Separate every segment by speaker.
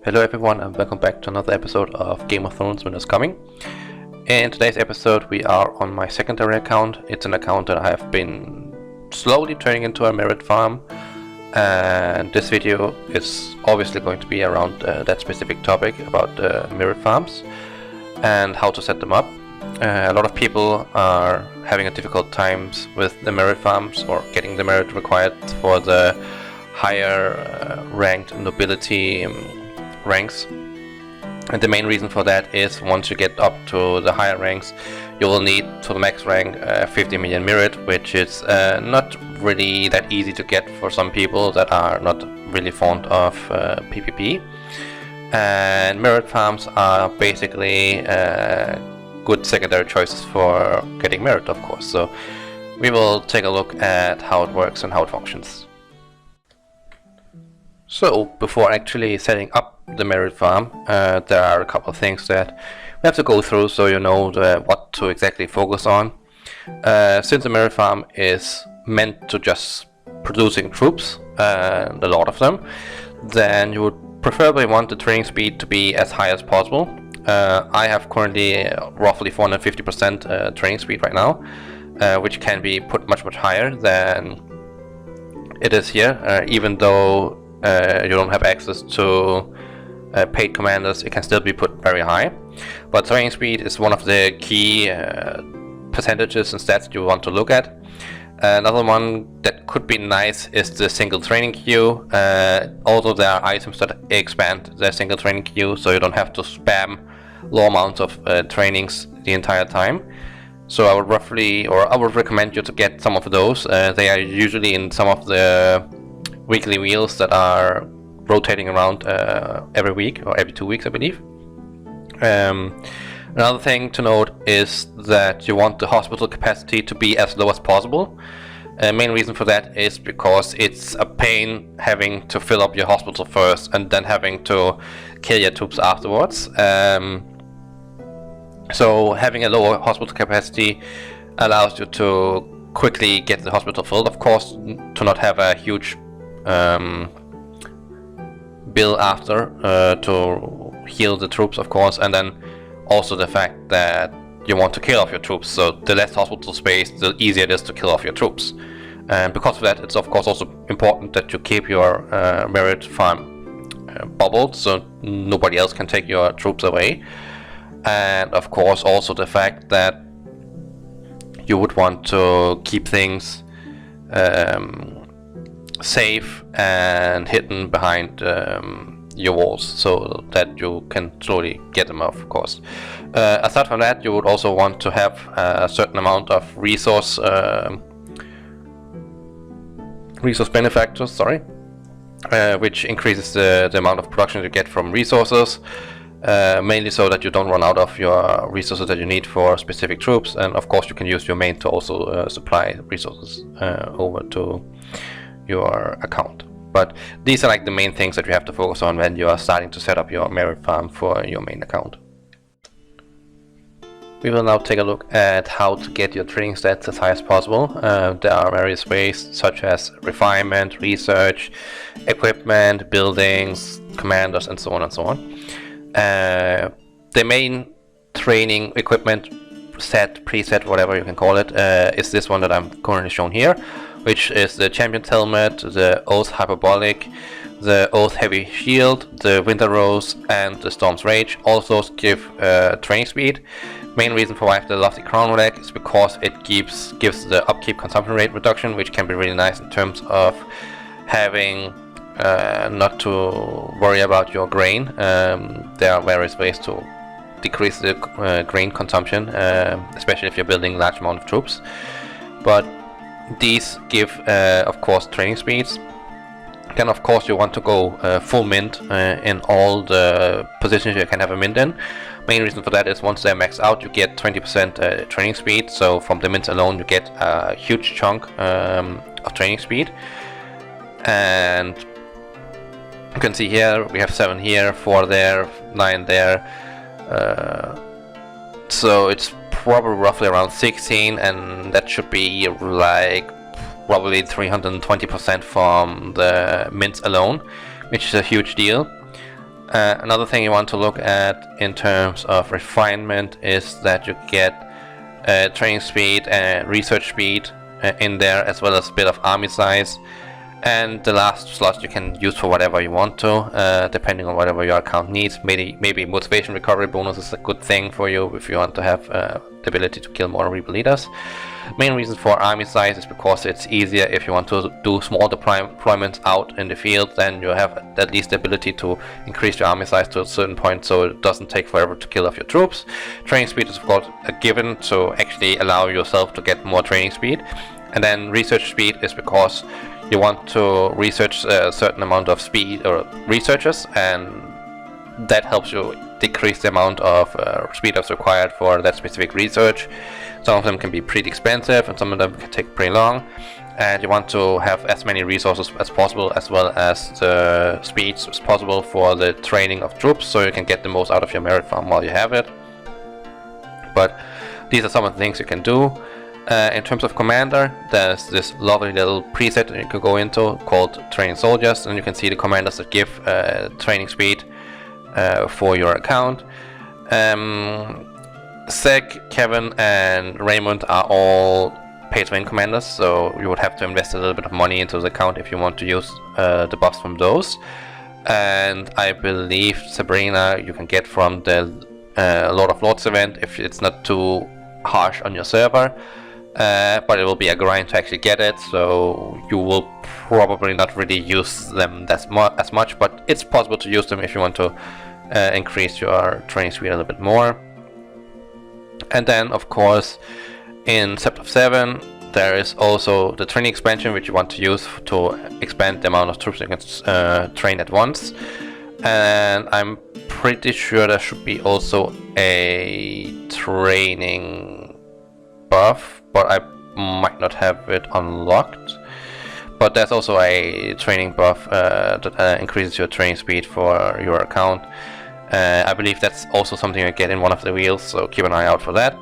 Speaker 1: Hello everyone and welcome back to another episode of Game of Thrones Winter's Coming. In today's episode we are on my secondary account. It's an account that I have been slowly turning into a merit farm, and this video is obviously going to be around that specific topic about merit farms and how to set them up. A lot of people are having a difficult times with the merit farms or getting the merit required for the higher ranked nobility ranks, and the main reason for that is once you get up to the higher ranks you will need to the max rank 50 million merit, which is not really that easy to get for some people that are not really fond of PvP. And merit farms are basically good secondary choices for getting merit, of course, so we will take a look at how it works and how it functions. So, before actually setting up the merit farm, there are a couple of things that we have to go through so you know what to exactly focus on. Since the merit farm is meant to just producing troops, and a lot of them, then you would preferably want the training speed to be as high as possible. I have currently roughly 450% training speed right now, which can be put much higher than it is here, even though you don't have access to paid commanders. It can still be put very high, but training speed is one of the key percentages and stats you want to look at. Another one that could be nice is the single training queue. Although there are items that expand the single training queue, so you don't have to spam low amounts of trainings the entire time. So I would recommend you to get some of those. They are usually in some of the weekly wheels that are rotating around every week or every 2 weeks, I believe. Another thing to note is that you want the hospital capacity to be as low as possible. Main reason for that is because it's a pain having to fill up your hospital first and then having to kill your troops afterwards. So having a lower hospital capacity allows you to quickly get the hospital filled, of course, to not have a huge bill after to heal the troops, of course, and then also the fact that you want to kill off your troops, so the less hospital space, the easier it is to kill off your troops. And because of that, it's of course also important that you keep your merit farm bubbled so nobody else can take your troops away. And of course also the fact that you would want to keep things safe and hidden behind your walls so that you can slowly get them off, of course. Aside from that, you would also want to have a certain amount of resource benefactors, which increases the amount of production you get from resources, mainly so that you don't run out of your resources that you need for specific troops. And of course you can use your main to also supply resources over to your account. But these are like the main things that you have to focus on when you are starting to set up your merit farm for your main account. We will now take a look at how to get your training stats as high as possible. There are various ways such as refinement, research, equipment, buildings, commanders, and so on and so on. The main training equipment set, preset, whatever you can call it, is this one that I'm currently shown here, which is the Champion's Helmet, the Oath Hyperbolic, the Oath Heavy Shield, the Winter Rose, and the Storm's Rage. All of those give training speed. Main reason for why I have the Lofty Crown Leg is because it gives the upkeep consumption rate reduction, which can be really nice in terms of having not to worry about your grain. There are various ways to decrease the grain consumption, especially if you're building large amount of troops. But these give, of course, training speeds. Then, of course, you want to go full mint in all the positions you can have a mint in. Main reason for that is once they're maxed out, you get 20% training speed. So from the mints alone, you get a huge chunk of training speed. And you can see here we have 7 here, 4 there, 9 there. So it's probably roughly around 16, and that should be like probably 320% from the mints alone, which is a huge deal. Another thing you want to look at in terms of refinement is that you get training speed and research speed in there, as well as a bit of army size. And the last slot you can use for whatever you want to, depending on whatever your account needs. Maybe motivation recovery bonus is a good thing for you if you want to have the ability to kill more rebel leaders. Main reason for army size is because it's easier if you want to do small deployments out in the field. Then you have at least the ability to increase your army size to a certain point, so it doesn't take forever to kill off your troops. Training speed is of course a given to actually allow yourself to get more training speed. And then research speed is because you want to research a certain amount of speed or researchers, and that helps you decrease the amount of speed ups required for that specific research. Some of them can be pretty expensive and some of them can take pretty long, and you want to have as many resources as possible, as well as the speeds as possible for the training of troops, so you can get the most out of your merit farm while you have it. But these are some of the things you can do. In terms of commander, there's this lovely little preset that you can go into called training soldiers, and you can see the commanders that give training speed for your account. Zek, Kevin and Raymond are all pay-to-win commanders, so you would have to invest a little bit of money into the account if you want to use the buffs from those. And I believe Sabrina you can get from the Lord of Lords event if it's not too harsh on your server. But it will be a grind to actually get it, so you will probably not really use them as much, but it's possible to use them if you want to increase your training speed a little bit more. And then of course in Sept of 7 there is also the training expansion, which you want to use to expand the amount of troops you can train at once. And I'm pretty sure there should be also a training buff, but I might not have it unlocked. But there's also a training buff that increases your training speed for your account. I believe that's also something you get in one of the wheels, so keep an eye out for that.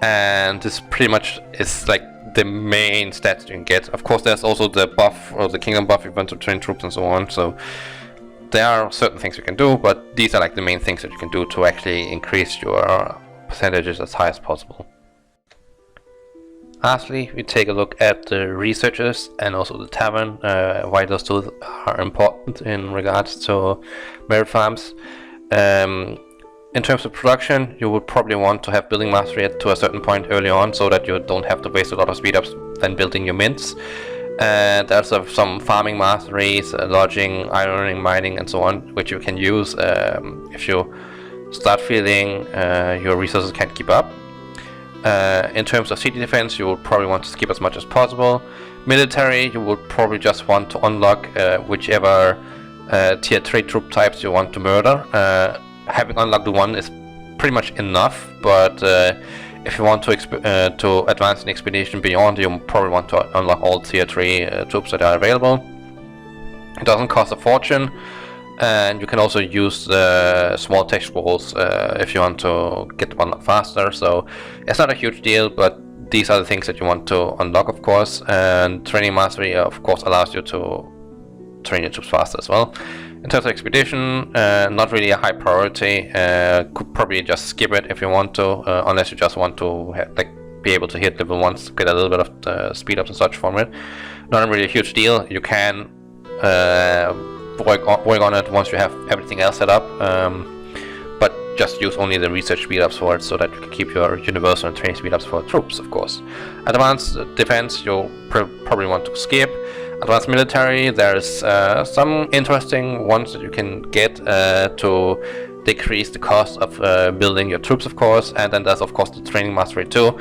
Speaker 1: And this pretty much is like the main stats you can get. Of course there's also the buff, or the kingdom buff if you want to train troops and so on, so there are certain things you can do, but these are like the main things that you can do to actually increase your percentages as high as possible. Lastly, we take a look at the researchers and also the tavern, why those two are important in regards to merit farms. In terms of production, you would probably want to have building mastery to a certain point early on, so that you don't have to waste a lot of speed ups when building your mints. And there's some farming masteries, lodging, ironing, mining and so on, which you can use if you start feeling your resources can't keep up. In terms of city defense, you will probably want to skip as much as possible. Military, you will probably just want to unlock whichever tier 3 troop types you want to murder. Having unlocked one is pretty much enough, but if you want to advance an expedition beyond, you probably want to unlock all tier 3 troops that are available. It doesn't cost a fortune, and you can also use small text scrolls if you want to get them unlocked faster, so it's not a huge deal, but these are the things that you want to unlock, of course. And training mastery of course allows you to train your troops faster as well. In terms of expedition, not really a high priority. Could probably just skip it if you want to, unless you just want to be able to hit level 1s, get a little bit of the speed ups and such from it. Not really a huge deal. You can work on it once you have everything else set up, but just use only the research speed ups for it, so that you can keep your universal and training speed ups for troops, of course. Advanced defense, you'll probably want to skip. Advanced military, there's some interesting ones that you can get to decrease the cost of building your troops, of course. And then there's of course the training mastery too,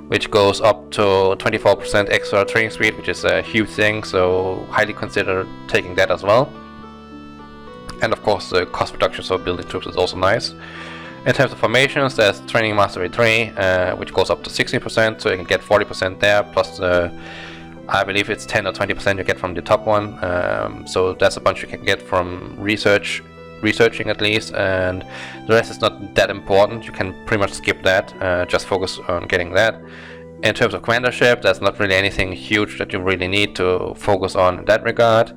Speaker 1: which goes up to 24% extra training speed, which is a huge thing, so highly consider taking that as well. And of course the cost reduction for building troops is also nice. In terms of formations, there's training mastery 3, which goes up to 60%, so you can get 40% there, plus I believe it's 10 or 20% you get from the top one. So that's a bunch you can get from researching at least, and the rest is not that important. You can pretty much skip that, just focus on getting that. In terms of commandership, there's not really anything huge that you really need to focus on in that regard.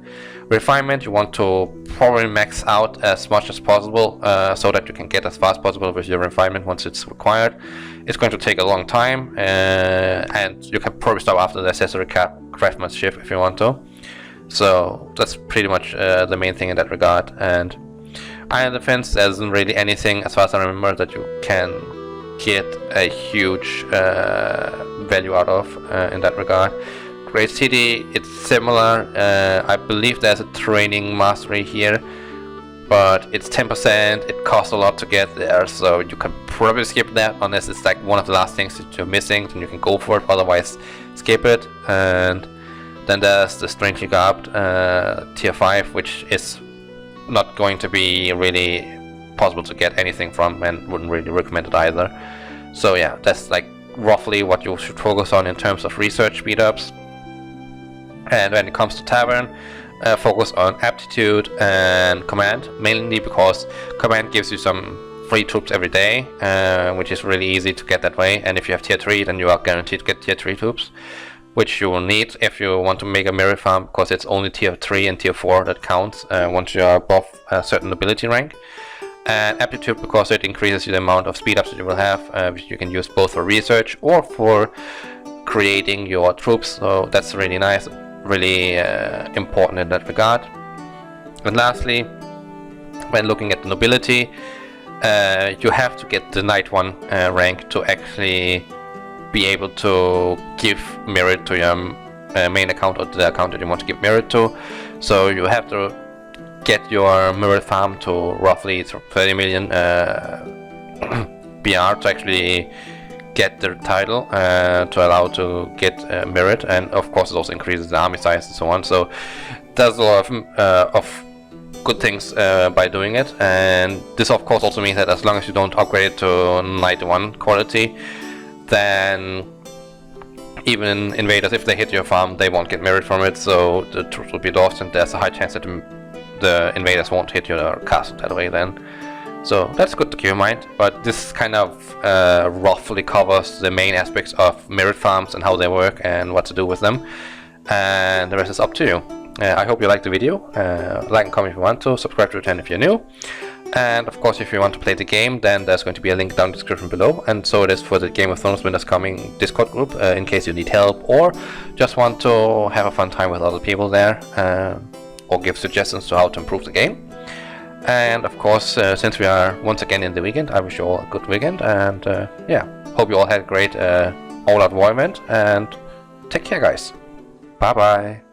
Speaker 1: Refinement, you want to probably max out as much as possible so that you can get as fast as possible with your refinement once it's required. It's going to take a long time, and you can probably stop after the accessory craftsmanship if you want to. So that's pretty much the main thing in that regard. And iron defense, there isn't really anything as far as I remember that you can get a huge value out of in that regard. Great City, it's similar. I believe there's a training mastery here, but it's 10%. It costs a lot to get there, so you can probably skip that unless it's like one of the last things that you're missing. Then you can go for it. Otherwise, skip it. And then there's the strangely garbed tier 5, which is not going to be really possible to get anything from, and wouldn't really recommend it either. So yeah, that's like roughly what you should focus on in terms of research speed-ups. And when it comes to Tavern, focus on aptitude and command, mainly because command gives you some free troops every day, which is really easy to get that way. And if you have tier 3, then you are guaranteed to get tier 3 troops, which you will need if you want to make a merit farm, because it's only tier 3 and tier 4 that counts once you are above a certain nobility rank. And aptitude, because it increases the amount of speed ups that you will have, which you can use both for research or for creating your troops. So that's really nice, really important in that regard. And lastly, when looking at the nobility, you have to get the Knight 1 rank to actually be able to give merit to your main account, or the account that you want to give merit to. So you have to get your merit farm to roughly 30 million BR to actually get the title, to allow to get merit. And of course it also increases the army size and so on. So there's a lot of good things by doing it. And this of course also means that as long as you don't upgrade it to Knight 1 quality, then even invaders, if they hit your farm, they won't get merit from it, so the troops will be lost, and there's a high chance that the invaders won't hit your castle that way then. So that's good to keep in mind, but this kind of roughly covers the main aspects of merit farms and how they work and what to do with them, and the rest is up to you. I hope you liked the video. Like and comment if you want to, subscribe to the channel if you're new. And of course, if you want to play the game, then there's going to be a link down in the description below, and so it is for the Game of Thrones Winners Coming Discord group, in case you need help or just want to have a fun time with other people there, or give suggestions to how to improve the game. And of course, since we are once again in the weekend, I wish you all a good weekend, and yeah, hope you all had a great all-out war event, and take care guys. Bye bye.